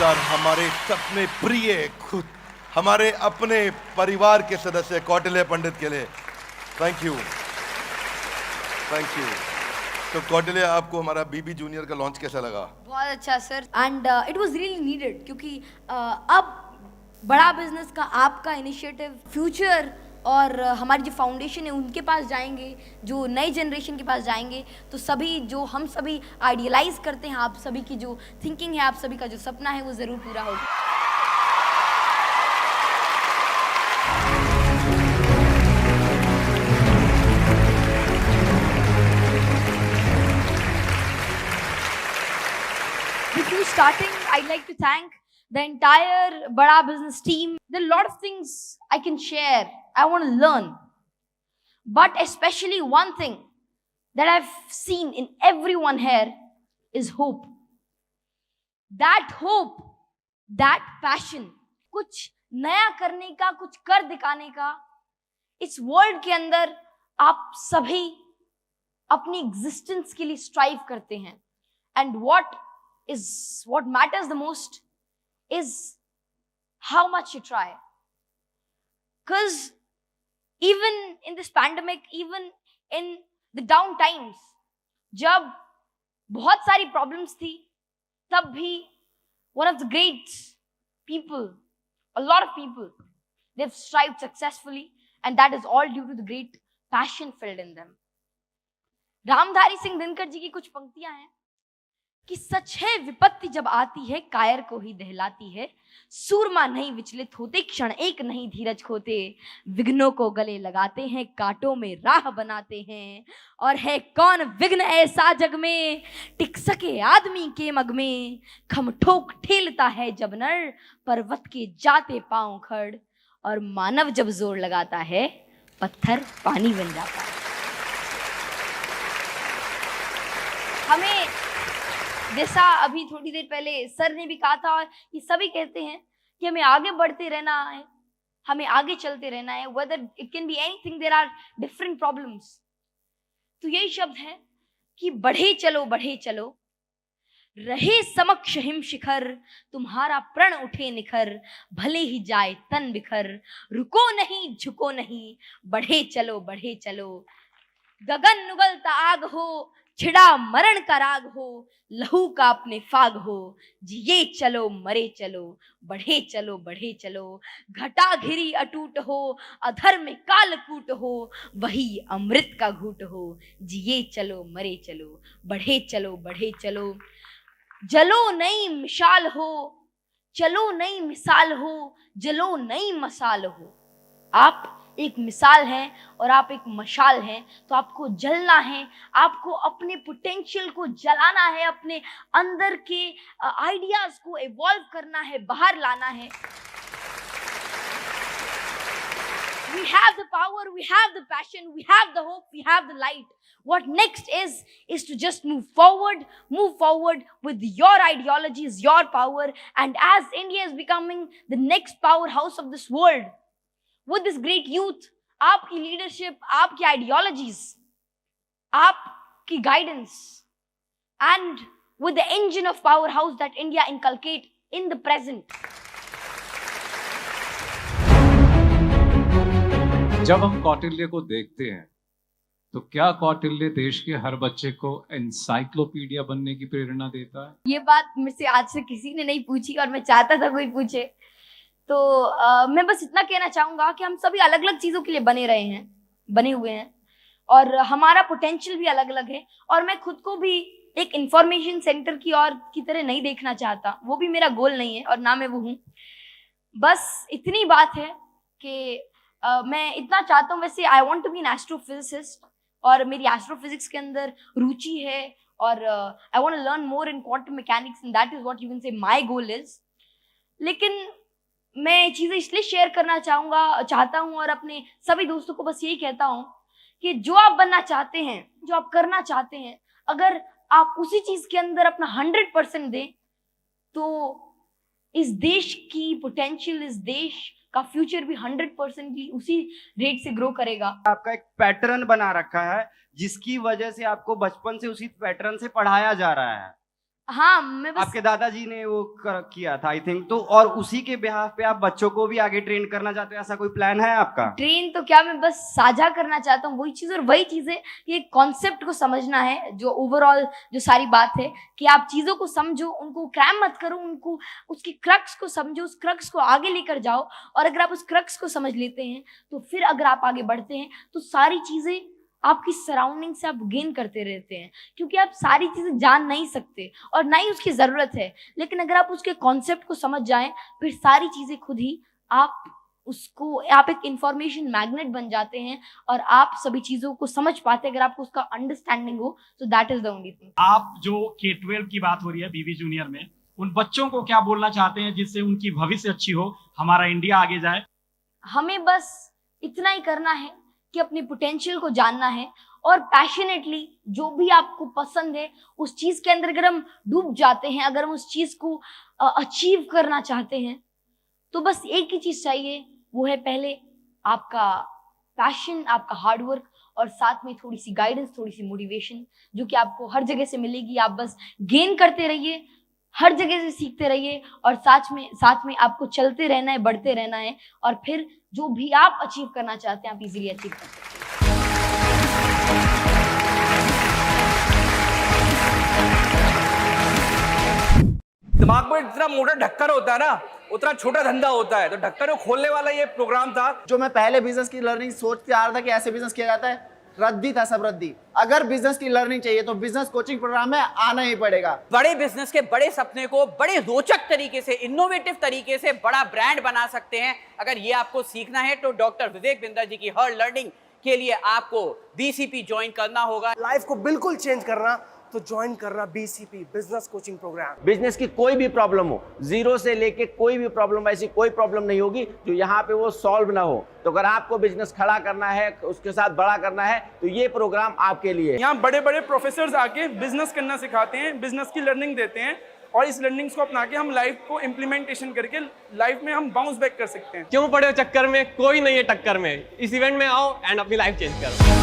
नमस्कार हमारे सपने प्रिय खुद हमारे अपने परिवार के सदस्य कौटिल्य पंडित के लिए थैंक यू। तो कौटिल्य, आपको हमारा बीबी जूनियर का लॉन्च कैसा लगा? बहुत अच्छा sir, and it was really needed, क्योंकि अब बड़ा बिजनेस का आपका इनिशिएटिव फ्यूचर और हमारी जो फाउंडेशन है उनके पास जाएंगे, जो नई जनरेशन के पास जाएंगे, तो सभी जो हम सभी आइडियलाइज करते हैं, आप सभी की जो थिंकिंग है, आप सभी का जो सपना है, वो ज़रूर पूरा होगा। Before starting, I'd like to thank the entire Bada Business team. There are a lot of things I can share, I want to learn. But especially one thing that I've seen in everyone here is hope. That hope, that passion, कुछ नया करने का, कुछ कर दिखाने का, इस world के अंदर आप सभी अपनी एग्जिस्टेंस के लिए स्ट्राइव करते हैं. And what matters the most is how much you try. Because even in this pandemic, even in the down times, जब बहुत सारी problems थी, तब भी one of the great people, a lot of people, they've strived successfully, and that is all due to the great passion filled in them. Ramdhari Singh Dinkar ji की कुछ पंक्तियां हैं कि सच है विपत्ति जब आती है कायर को ही दहलाती है, सूरमा नहीं विचलित होते, क्षण एक नहीं धीरज खोते, विघ्नों को गले लगाते हैं, कांटों में राह बनाते हैं, और है कौन विघ्न ऐसा जग में टिक सके आदमी के मग में, खम ठोक ठेलता है जब नर पर्वत के जाते पांव खड़, और मानव जब जोर लगाता है पत्थर पानी बन जाता है. हमें जैसा अभी थोड़ी देर पहले सर ने भी कहा था, और ये सभी कहते हैं कि हमें आगे बढ़ते रहना है, हमें आगे चलते रहना है, whether it can be anything, there are different problems. तो यही शब्द है कि बढ़े चलो, रहे समक्ष हिम शिखर, तुम्हारा प्रण उठे निखर, भले ही जाए तन बिखर, रुको नहीं झुको नहीं, बढ़े चलो, गगन उगलता आग हो, छिड़ा मरण का राग हो, लहू का अपने फाग हो, जिए चलो मरे चलो, बढ़े चलो, घटा घिरी अटूट हो, अधर में कालकूट हो, वही अमृत का घूट हो, जिए चलो मरे चलो, बढ़े चलो, जलो नई मिसाल हो, चलो नई मिसाल हो, जलो नई मसाल हो. आप एक मिसाल है और आप एक मशाल हैं, तो आपको जलना है, आपको अपने पोटेंशियल को जलाना है, अपने अंदर के आइडियाज को इवॉल्व करना है, बाहर लाना है. We have the power, we have the passion, we have the hope, we have the light. What next is to just move forward with your ideologies, your power, and as India is becoming the next powerhouse of this world, with this great youth, आपकी leadership, आपकी ideologies, आपकी guidance, and with the engine of powerhouse that India inculcate in the present. जब हम कौटिल्य को देखते हैं तो क्या कौटिल्य देश के हर बच्चे को एनसाइक्लोपीडिया बनने की प्रेरणा देता है? ये बात मुझसे आज से किसी ने नहीं पूछी और मैं चाहता था कोई पूछे. तो मैं बस इतना कहना चाहूँगा कि हम सभी अलग अलग चीज़ों के लिए बने हुए हैं, और हमारा पोटेंशियल भी अलग अलग है, और मैं खुद को भी एक इंफॉर्मेशन सेंटर की तरह नहीं देखना चाहता. वो भी मेरा गोल नहीं है और ना मैं वो हूँ. बस इतनी बात है कि मैं इतना चाहता हूँ. वैसे I want to be an astrophysicist, और मेरी एस्ट्रोफिजिक्स के अंदर रुचि है, और I want to learn more in quantum mechanics, and that is what you can say my goal is. लेकिन मैं चीज़ें इसलिए शेयर करना चाहता हूँ और अपने सभी दोस्तों को बस यही कहता हूँ कि जो आप बनना चाहते हैं, जो आप करना चाहते हैं, अगर आप उसी चीज़ के अंदर अपना 100% दें, तो इस देश की पोटेंशियल, इस देश का फ्यूचर भी 100% उसी रेट से ग्रो करेगा. आपका एक पैटर्न बना रखा है जिसकी वजह से आपको बचपन से उसी पैटर्न से पढ़ाया जा रहा है. हाँ, मैं बस आपके दादाजी ने वो किया था आई थिंक, तो और उसी के बिहाफ पे आप बच्चों को भी आगे ट्रेन करना चाहते हो, ऐसा कोई प्लान है आपका? ट्रेन तो क्या, मैं बस साझा करना चाहता हूँ वही चीज़, और वही चीज़ है कि कॉन्सेप्ट को समझना है, जो ओवरऑल जो सारी बात है कि आप चीज़ों को समझो, उनको क्रैम मत करो, उनको उसकी क्रक्स को समझो, उस क्रक्स को आगे लेकर जाओ, और अगर आप उस क्रक्स को समझ लेते हैं तो फिर अगर आप आगे बढ़ते हैं तो सारी चीज़ें आपकी सराउंडिंग से आप गेन करते रहते हैं, क्योंकि आप सारी चीज़ें जान नहीं सकते और ना ही उसकी ज़रूरत है, लेकिन अगर आप उसके कॉन्सेप्ट को समझ जाएं फिर सारी चीज़ें खुद ही आप एक इंफॉर्मेशन मैग्नेट बन जाते हैं और आप सभी चीज़ों को समझ पाते हैं अगर आपको उसका अंडरस्टैंडिंग हो। So that is the only thing. आप जो K-12 की बात हो रही है बीवी जूनियर में, उन बच्चों को क्या बोलना चाहते हैं जिससे उनकी भविष्य अच्छी हो, हमारा इंडिया आगे जाए? हमें बस इतना ही करना है कि अपने पोटेंशियल को जानना है और पैशनेटली जो भी आपको पसंद है उस चीज़ के अंदर अगर हम डूब जाते हैं, अगर हम उस चीज़ को अचीव करना चाहते हैं तो बस एक ही चीज़ चाहिए, वो है पहले आपका पैशन, आपका हार्डवर्क और साथ में थोड़ी सी गाइडेंस, थोड़ी सी मोटिवेशन जो कि आपको हर जगह से मिलेगी। आप बस गेन करते रहिए, हर जगह से सीखते रहिए और साथ में आपको चलते रहना है, बढ़ते रहना है और फिर जो भी आप अचीव करना चाहते हैं आप इजीली अचीव कर सकते हैं। दिमाग में जितना मोटा ढक्कन होता है ना उतना छोटा धंधा होता है, तो ढक्कन को खोलने वाला ये प्रोग्राम था। जो मैं पहले बिजनेस की लर्निंग सोचते आ रहा था कि ऐसे बिजनेस किया जाता है, रद्दी था सब रद्दी। अगर बिजनेस की लर्निंग चाहिए तो बिजनेस कोचिंग प्रोग्राम में आना ही पड़ेगा। बड़े बिजनेस के बड़े सपने को बड़े रोचक तरीके से, इनोवेटिव तरीके से बड़ा ब्रांड बना सकते हैं। अगर ये आपको सीखना है तो डॉक्टर विवेक बिंदर जी की हर लर्निंग के लिए आपको BCP ज्वाइन करना होगा। लाइफ को बिल्कुल चेंज करना तो ज्वाइन करना BCP business coaching programme. Business की कोई भी प्रॉब्लम हो, जीरो से लेके कोई भी प्रॉब्लम, ऐसी कोई प्रॉब्लम नहीं होगी जो यहाँ पे वो सॉल्व ना हो। तो अगर आपको बिजनेस खड़ा करना है, उसके साथ बड़ा करना है, तो ये प्रोग्राम आपके लिए। यहाँ बड़े बड़े प्रोफेसर्स आके बिजनेस करना सिखाते हैं, बिजनेस की लर्निंग देते हैं और इस लर्निंग्स को अपना के हम लाइफ को इम्प्लीमेंटेशन करके लाइफ में हम बाउंस बैक कर सकते हैं। क्यों पड़े हो चक्कर में, कोई नहीं है टक्कर में। इस इवेंट में आओ एंड अपनी लाइफ चेंज करो।